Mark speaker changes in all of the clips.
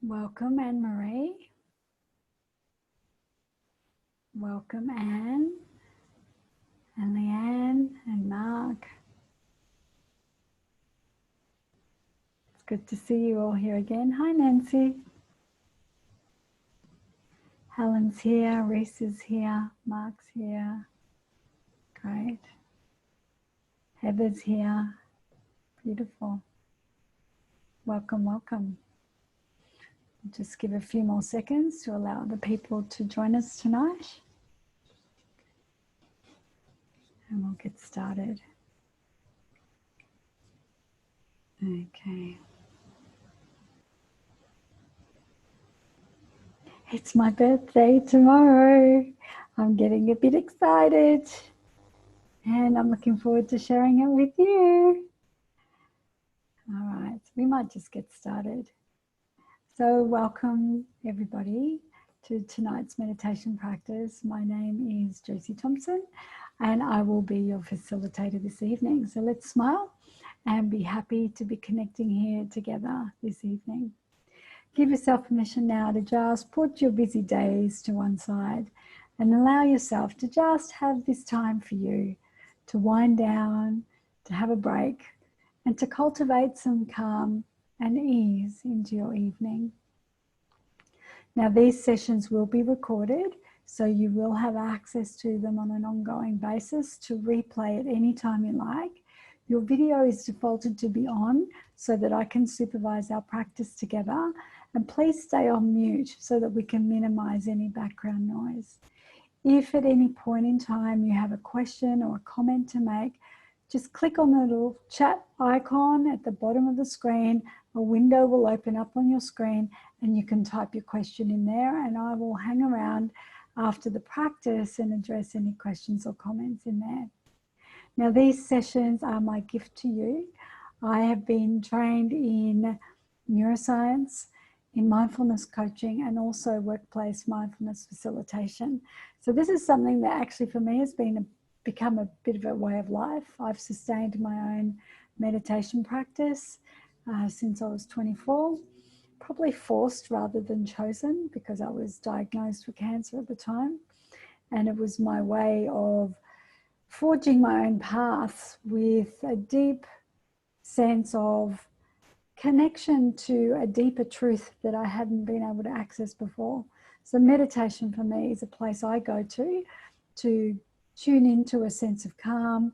Speaker 1: Welcome, Anne-Marie. Welcome, Anne and Leanne and Mark. It's good to see you all here again. Hi, Nancy. Helen's here, Reese is here, Mark's here. Great. Heather's here. Beautiful. Welcome, welcome. Just give a few more seconds to allow the people to join us tonight. And we'll get started. Okay. It's my birthday tomorrow. I'm getting a bit excited and I'm looking forward to sharing it with you. All right, we might just get started. So welcome everybody to tonight's meditation practice. My name is Josie Thomson and I will be your facilitator this evening. So let's smile and be happy to be connecting here together this evening. Give yourself permission now to just put your busy days to one side and allow yourself to just have this time for you to wind down, to have a break, and to cultivate some calm and ease into your evening. Now, these sessions will be recorded, so you will have access to them on an ongoing basis to replay at any time you like. Your video is defaulted to be on so that I can supervise our practice together. And please stay on mute so that we can minimize any background noise. If at any point in time you have a question or a comment to make, just click on the little chat icon at the bottom of the screen. A window will open up on your screen and you can type your question in there, and I will hang around after the practice and address any questions or comments in there. Now, these sessions are my gift to you. I have been trained in neuroscience, in mindfulness coaching, and also workplace mindfulness facilitation. So this is something that actually for me has become a bit of a way of life. I've sustained my own meditation practice since I was 24, probably forced rather than chosen because I was diagnosed with cancer at the time. And it was my way of forging my own path with a deep sense of connection to a deeper truth that I hadn't been able to access before. So meditation for me is a place I go to tune into a sense of calm,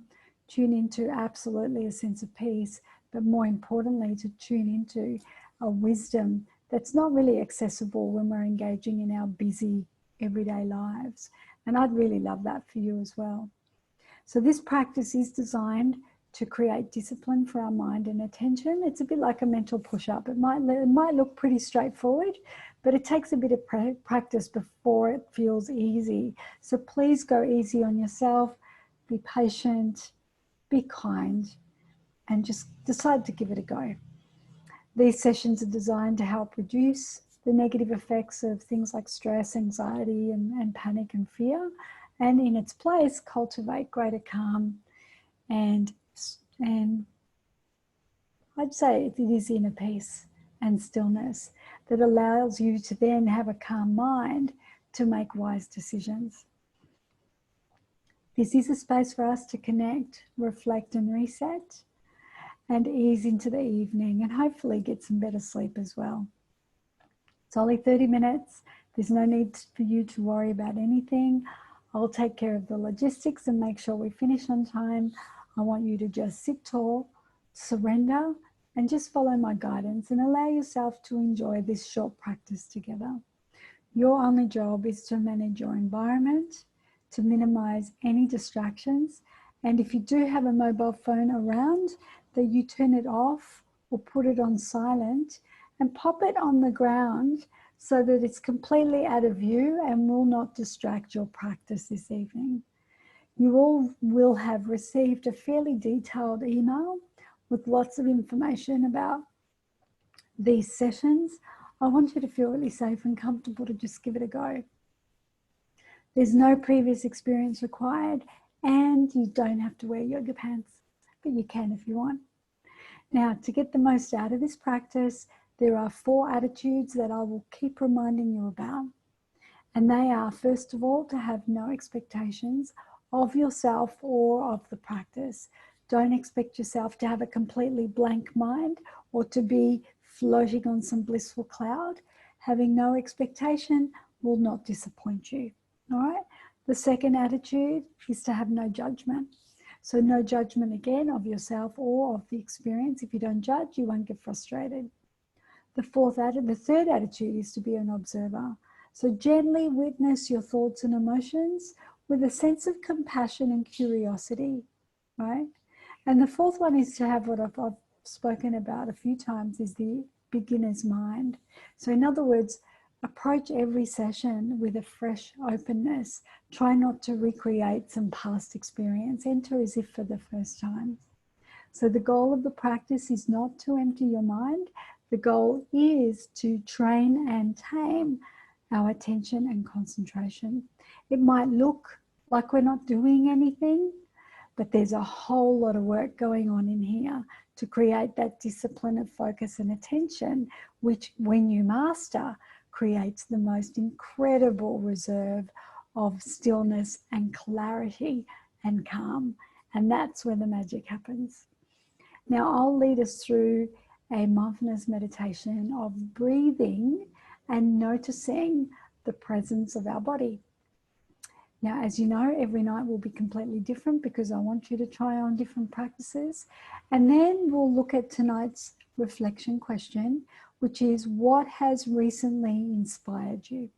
Speaker 1: tune into absolutely a sense of peace, but more importantly, to tune into a wisdom that's not really accessible when we're engaging in our busy everyday lives. And I'd really love that for you as well. So this practice is designed to create discipline for our mind and attention. It's a bit like a mental push-up. It might look pretty straightforward, but it takes a bit of practice before it feels easy. So please go easy on yourself, be patient, be kind, and just decide to give it a go. These sessions are designed to help reduce the negative effects of things like stress, anxiety, and panic and fear, and in its place, cultivate greater calm and I'd say it is inner peace and stillness that allows you to then have a calm mind to make wise decisions. This is a space for us to connect, reflect and reset and ease into the evening and hopefully get some better sleep as well. It's only 30 minutes. There's no need for you to worry about anything. I'll take care of the logistics and make sure we finish on time. I want you to just sit tall, surrender, and just follow my guidance and allow yourself to enjoy this short practice together. Your only job is to manage your environment, to minimize any distractions, and if you do have a mobile phone around, that you turn it off or put it on silent and pop it on the ground so that it's completely out of view and will not distract your practice this evening. You all will have received a fairly detailed email with lots of information about these sessions. I want you to feel really safe and comfortable to just give it a go. There's no previous experience required and you don't have to wear yoga pants, but you can if you want. Now, to get the most out of this practice, There are 4 attitudes that I will keep reminding you about. And they are, first of all, to have no expectations of yourself or of the practice. Don't expect yourself to have a completely blank mind or to be floating on some blissful cloud. Having no expectation will not disappoint you. All right? The second attitude is to have no judgment. So no judgment again of yourself or of the experience. If you don't judge, you won't get frustrated. The third attitude is to be an observer. So gently witness your thoughts and emotions with a sense of compassion and curiosity, right? And the fourth one is to have what I've spoken about a few times, is the beginner's mind. So in other words, approach every session with a fresh openness. Try not to recreate some past experience. Enter as if for the first time. So the goal of the practice is not to empty your mind. The goal is to train and tame our attention and concentration. It might look like we're not doing anything, but there's a whole lot of work going on in here to create that discipline of focus and attention, which, when you master, creates the most incredible reserve of stillness and clarity and calm. And that's where the magic happens. Now, I'll lead us through a mindfulness meditation of breathing and noticing the presence of our body. Now, as you know, every night will be completely different because I want you to try on different practices. And then we'll look at tonight's reflection question, which is, what has recently inspired you?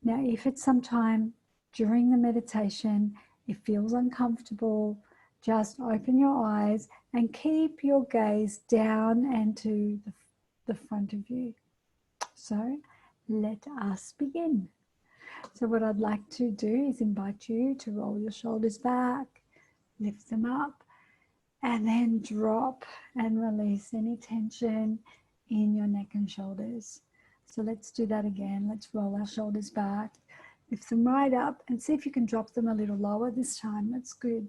Speaker 1: Now, if it's sometime during the meditation, it feels uncomfortable, just open your eyes and keep your gaze down and to the front of you. So let us begin. So what I'd like to do is invite you to roll your shoulders back, lift them up, and then drop and release any tension in your neck and shoulders. So let's do that again. Let's roll our shoulders back, lift them right up, and see if you can drop them a little lower this time. That's good.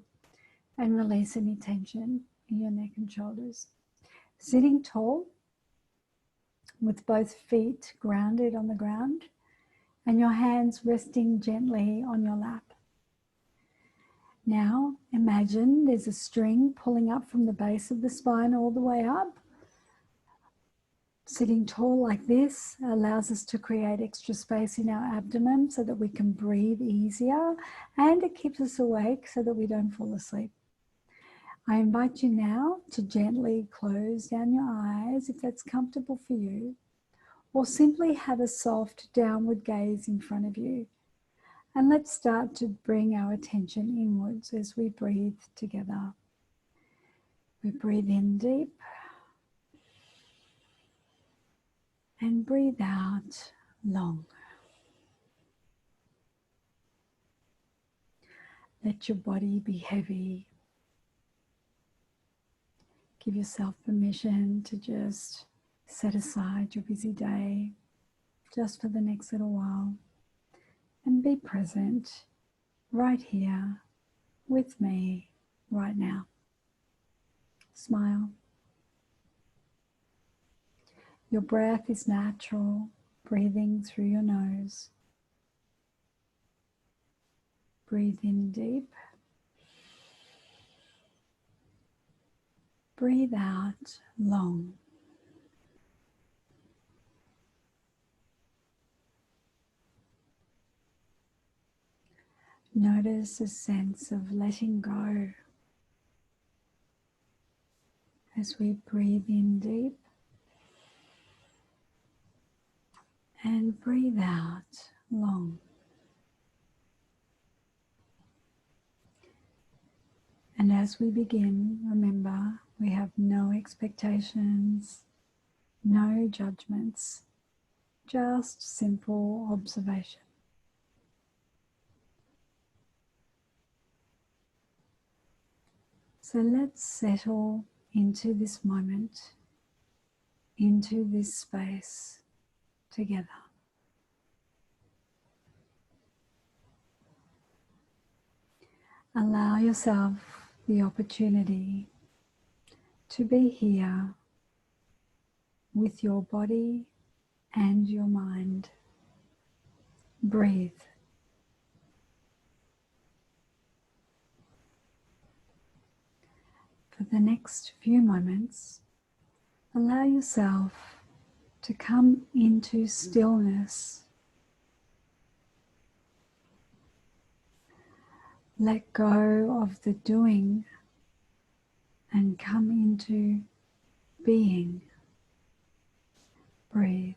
Speaker 1: And release any tension in your neck and shoulders. Sitting tall with both feet grounded on the ground and your hands resting gently on your lap. Now imagine there's a string pulling up from the base of the spine all the way up. Sitting tall like this allows us to create extra space in our abdomen so that we can breathe easier, and it keeps us awake so that we don't fall asleep. I invite you now to gently close down your eyes if that's comfortable for you, or simply have a soft downward gaze in front of you. And let's start to bring our attention inwards as we breathe together. We breathe in deep and breathe out long. Let your body be heavy. Give yourself permission to just set aside your busy day just for the next little while and be present right here with me right now. Smile. Your breath is natural, breathing through your nose. Breathe in deep. Breathe out long. Notice a sense of letting go as we breathe in deep and breathe out long. And as we begin, remember, we have no expectations, no judgments, just simple observation. So let's settle into this moment, into this space together. Allow yourself the opportunity to be here with your body and your mind. Breathe. For the next few moments, allow yourself to come into stillness. Let go of the doing and come into being. Breathe.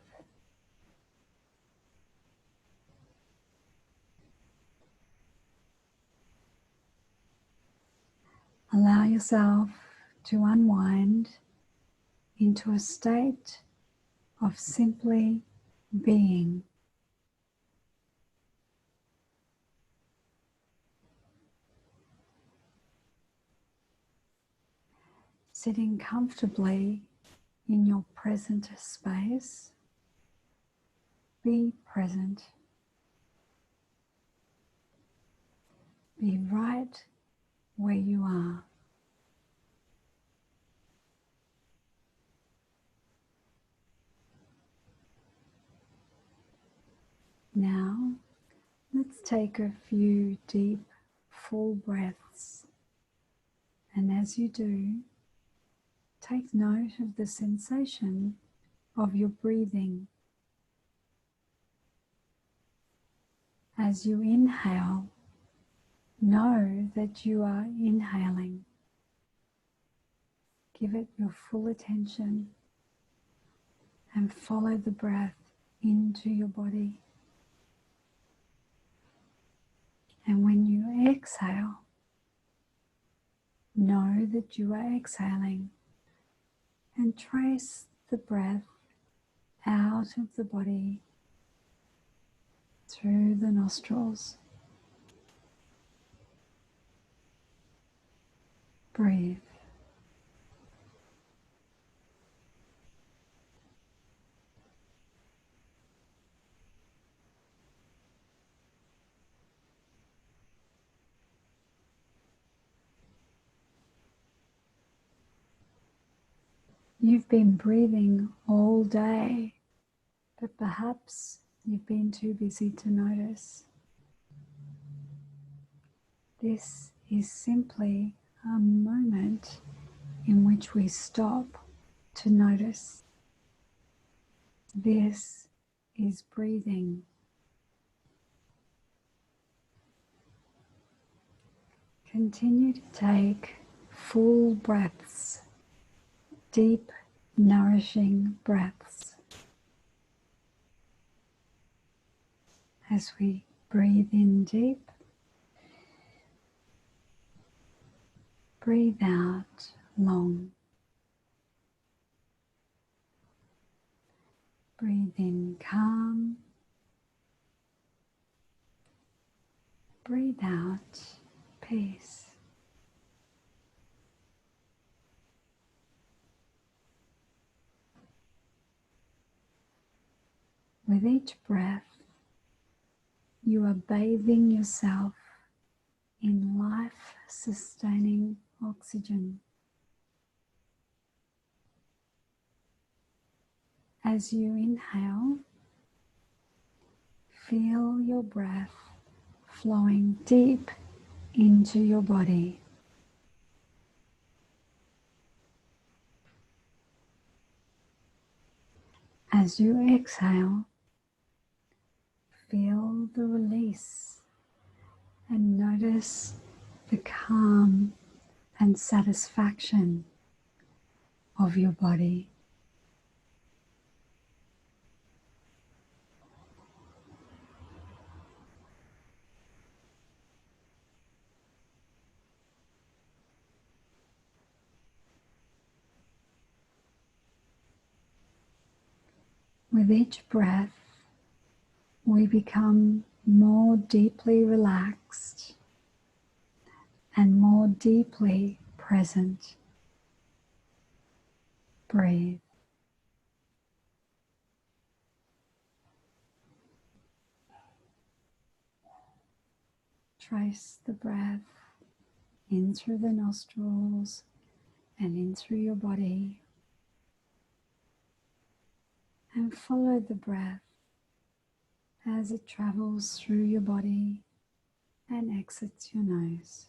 Speaker 1: Allow yourself to unwind into a state of simply being. Sitting comfortably in your present space, be present. Be right where you are. Now, let's take a few deep, full breaths. And as you do, take note of the sensation of your breathing. As you inhale, know that you are inhaling. Give it your full attention and follow the breath into your body. And when you exhale, know that you are exhaling and trace the breath out of the body through the nostrils. Breathe. You've been breathing all day, but perhaps you've been too busy to notice. This is simply a moment in which we stop to notice. This is breathing. Continue to take full breaths, deep, nourishing breaths. As we breathe in deep, breathe out long. Breathe in calm. Breathe out peace. With each breath, you are bathing yourself in life-sustaining oxygen. As you inhale, feel your breath flowing deep into your body. As you exhale, feel the release and notice the calm and satisfaction of your body. With each breath, we become more deeply relaxed and more deeply present. Breathe. Trace the breath in through the nostrils and in through your body. and follow the breath as it travels through your body and exits your nose.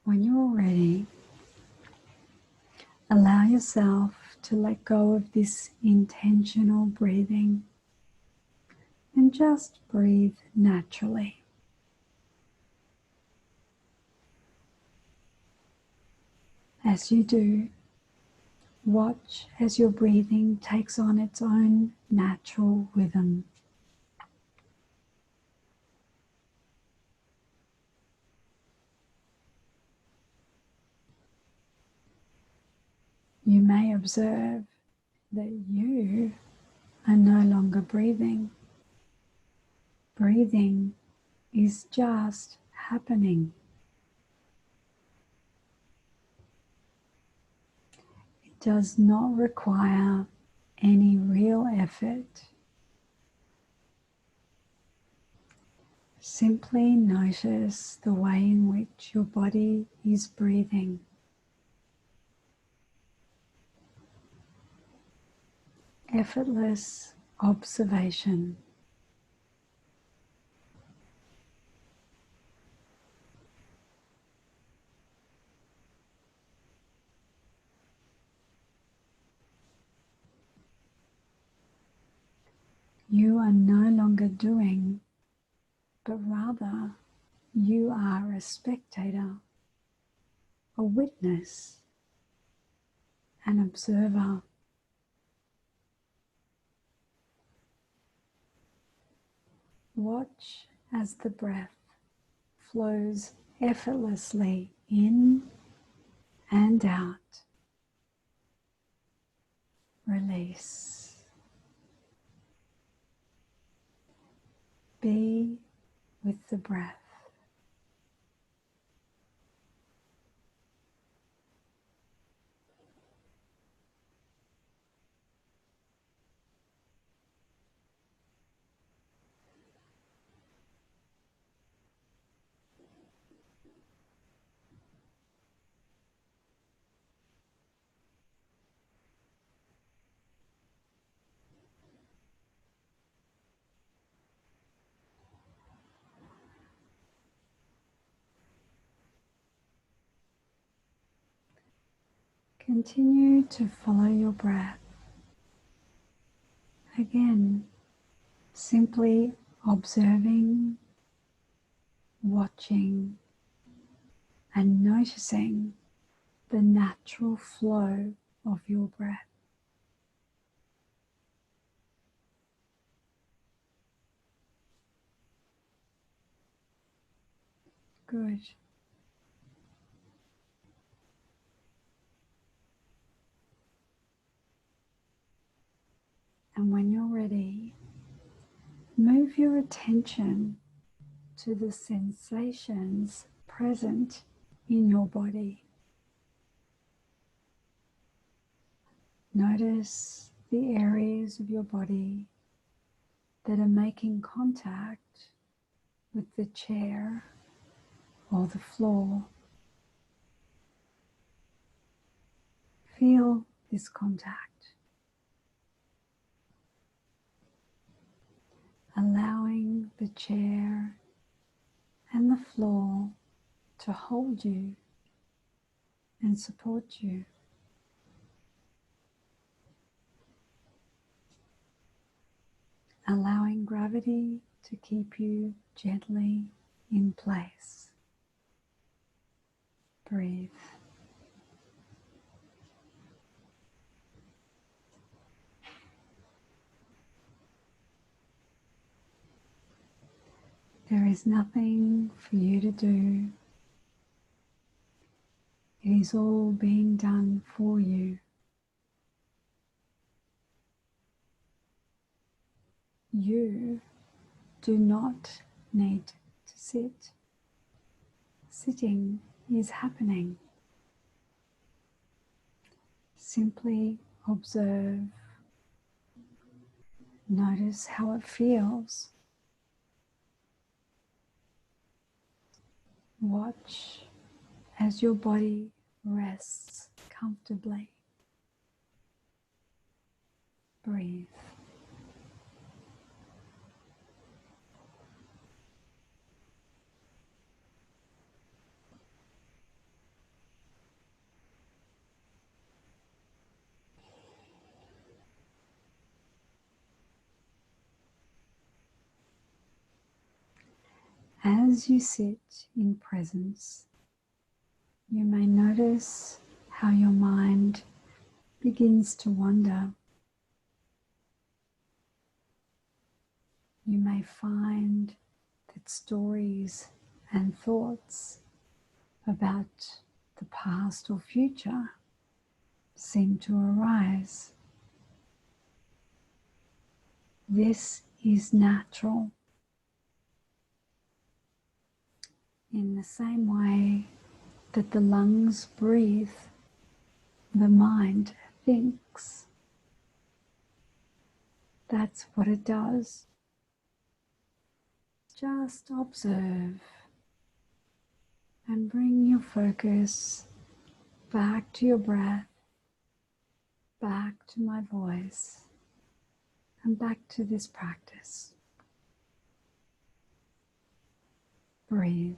Speaker 1: When you're ready, allow yourself to let go of this intentional breathing and just breathe naturally. As you do, watch as your breathing takes on its own natural rhythm. You may observe that you are no longer breathing. Breathing is just happening. It does not require any real effort. Simply notice the way in which your body is breathing. Effortless observation. You are no longer doing, but rather you are a spectator, a witness, an observer. Watch as the breath flows effortlessly in and out. Release. Be with the breath. Continue to follow your breath. Again, simply observing, watching, and noticing the natural flow of your breath. Good. And when you're ready, move your attention to the sensations present in your body. Notice the areas of your body that are making contact with the chair or the floor. Feel this contact, allowing the chair and the floor to hold you and support you. Allowing gravity to keep you gently in place. Breathe. There is nothing for you to do. It is all being done for you. You do not need to sit. Sitting is happening. Simply observe. Notice how it feels. Watch as your body rests comfortably. Breathe. As you sit in presence, you may notice how your mind begins to wander. You may find that stories and thoughts about the past or future seem to arise. This is natural. In the same way that the lungs breathe, the mind thinks. That's what it does. Just observe and bring your focus back to your breath, back to my voice, and back to this practice. Breathe.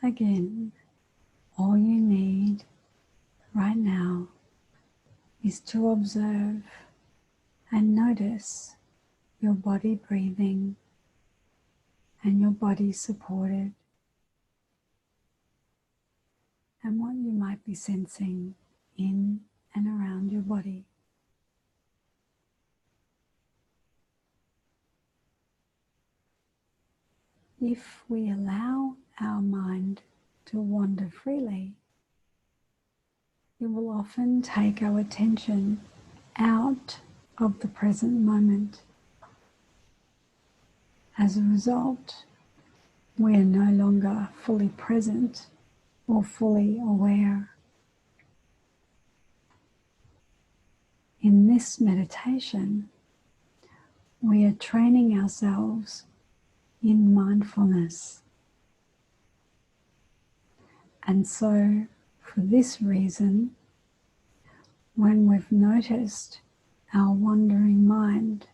Speaker 1: Again, all you need right now is to observe and notice your body breathing and your body supported, and what you might be sensing in and around your body. If we allow our mind to wander freely, it will often take our attention out of the present moment. As a result, we are no longer fully present or fully aware. In this meditation, we are training ourselves in mindfulness. And so, for this reason, when we've noticed our wandering mind,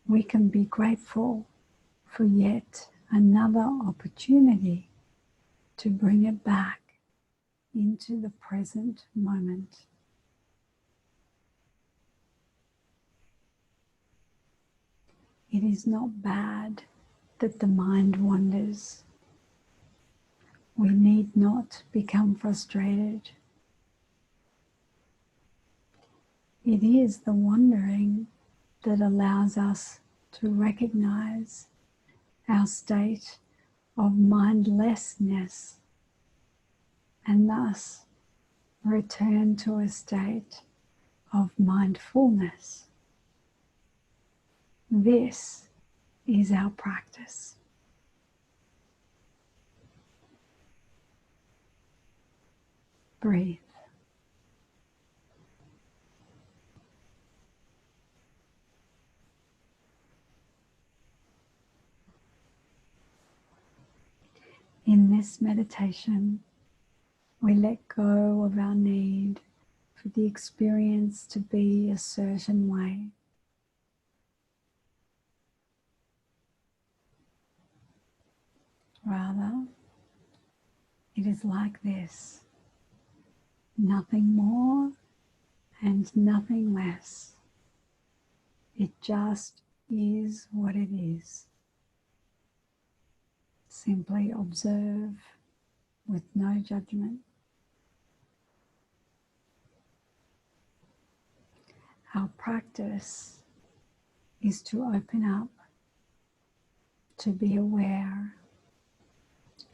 Speaker 1: we can be grateful for yet another opportunity to bring it back into the present moment. It is not bad that the mind wanders. We need not become frustrated. It is the wandering that allows us to recognize our state of mindlessness and thus return to a state of mindfulness. This is our practice. Breathe. In this meditation, we let go of our need for the experience to be a certain way. Rather, it is like this: nothing more and nothing less. It just is what it is. Simply observe with no judgment. our practice is to open up, to be aware,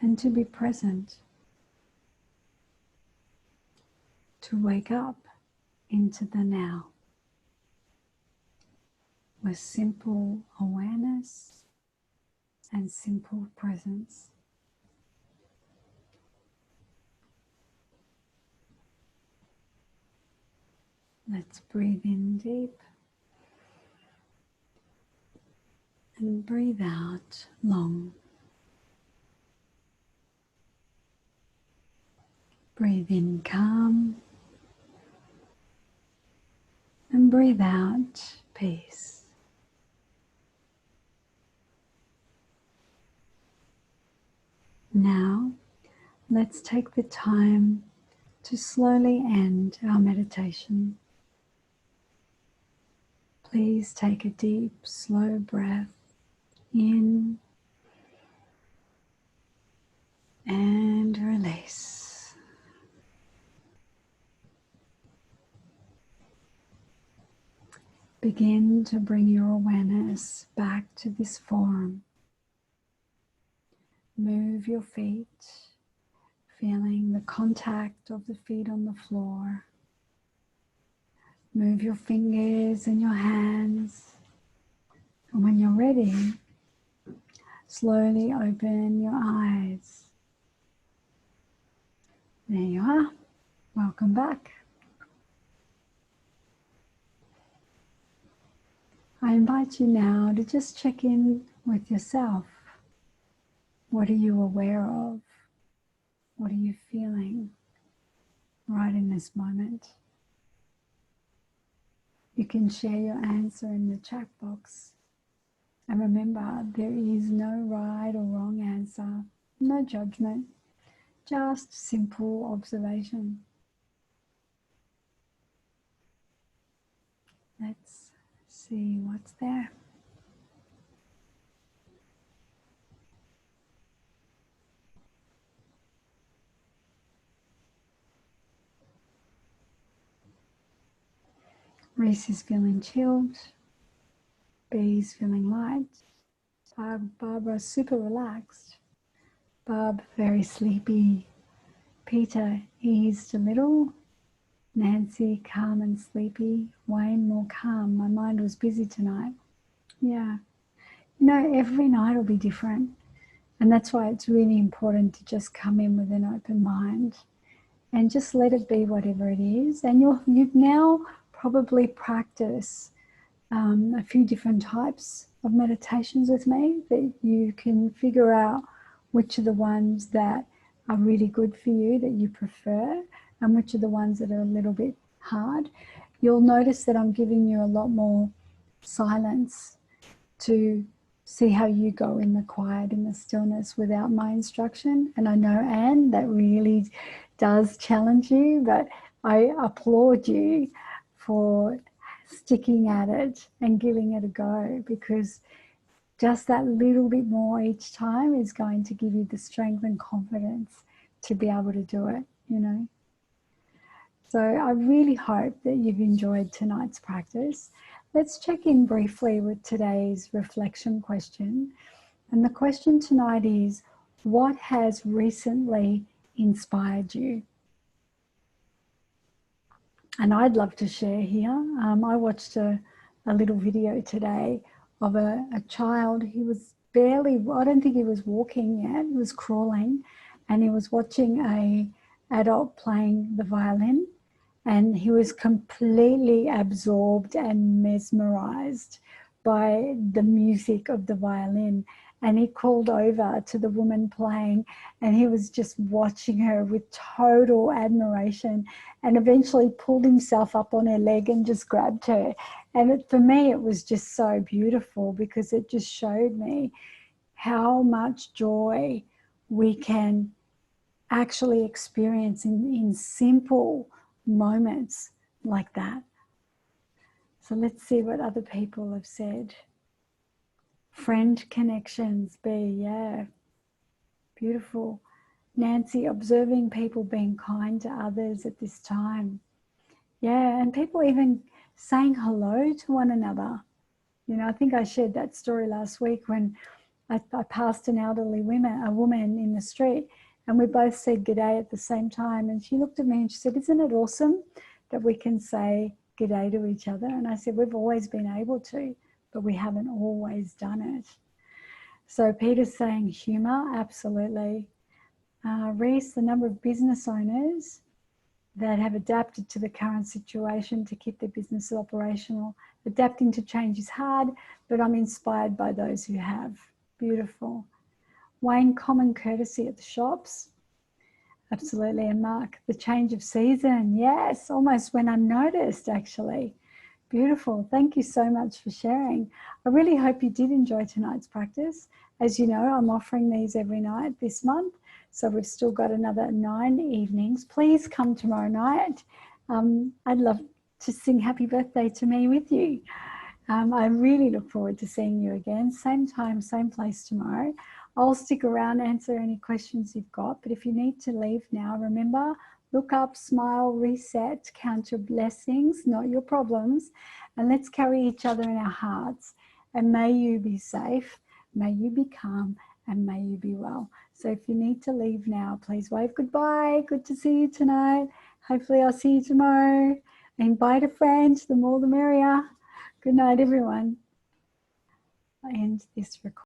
Speaker 1: and to be present, to wake up into the now with simple awareness and simple presence. Let's breathe in deep and breathe out long. Breathe in calm and breathe out peace. Now, let's take the time to slowly end our meditation. Please take a deep, slow breath in and release. Begin to bring your awareness back to this form. Move your feet, feeling the contact of the feet on the floor. Move your fingers and your hands. And when you're ready, slowly open your eyes. There you are. Welcome back. I invite you now to just check in with yourself. What are you aware of? What are you feeling right in this moment? You can share your answer in the chat box. And remember, there is no right or wrong answer, no judgment, just simple observation. Let's see what's there. Reese is feeling chilled. Bee's feeling light. Barbara super relaxed. Barb very sleepy. Peter eased a little. Nancy calm and sleepy. Wayne more calm. My mind was busy tonight. Yeah. You know, every night will be different. And that's why it's really important to just come in with an open mind and just let it be whatever it is. And you've now probably practiced a few different types of meditations with me, that you can figure out which are the ones that are really good for you, that you prefer, and which are the ones that are a little bit hard. You'll notice that I'm giving you a lot more silence to see how you go in the quiet, in the stillness without my instruction. And I know, Anne, that really does challenge you, but I applaud you for sticking at it and giving it a go, because just that little bit more each time is going to give you the strength and confidence to be able to do it, you know. So I really hope that you've enjoyed tonight's practice. Let's check in briefly with today's reflection question. And the question tonight is, what has recently inspired you? And I'd love to share here. I watched a little video today of a child. He was barely, I don't think he was walking yet, he was crawling, and he was watching an adult playing the violin, and he was completely absorbed and mesmerized by the music of the violin. And he called over to the woman playing, and he was just watching her with total admiration, and eventually pulled himself up on her leg and just grabbed her. And for me, it was just so beautiful, because it just showed me how much joy we can actually experience in simple moments like that. So let's see what other people have said. Friend connections, B, yeah, beautiful. Nancy, observing people being kind to others at this time. Yeah, and people even saying hello to one another. You know, I think I shared that story last week when I passed an elderly woman in the street, and we both said good day at the same time. And she looked at me and she said, "Isn't it awesome that we can say good day to each other?" And I said, "We've always been able to, but we haven't always done it." So Peter's saying humour, absolutely. Reese, the number of business owners that have adapted to the current situation to keep their business operational. Adapting to change is hard, but I'm inspired by those who have. Beautiful. Wayne, common courtesy at the shops. Absolutely. And Mark, the change of season. Yes, almost went unnoticed, actually. Beautiful. Thank you so much for sharing. I really hope you did enjoy tonight's practice. As you know, I'm offering these every night this month. So we've still got another 9 evenings. Please come tomorrow night. I'd love to sing happy birthday to me with you. I really look forward to seeing you again. Same time, same place tomorrow. I'll stick around, answer any questions you've got. But if you need to leave now, remember, look up, smile, reset, count your blessings, not your problems. And let's carry each other in our hearts. And may you be safe, may you be calm, and may you be well. So if you need to leave now, please wave goodbye. Good to see you tonight. Hopefully I'll see you tomorrow. Invite a friend, the more the merrier. Good night, everyone. I end this recording.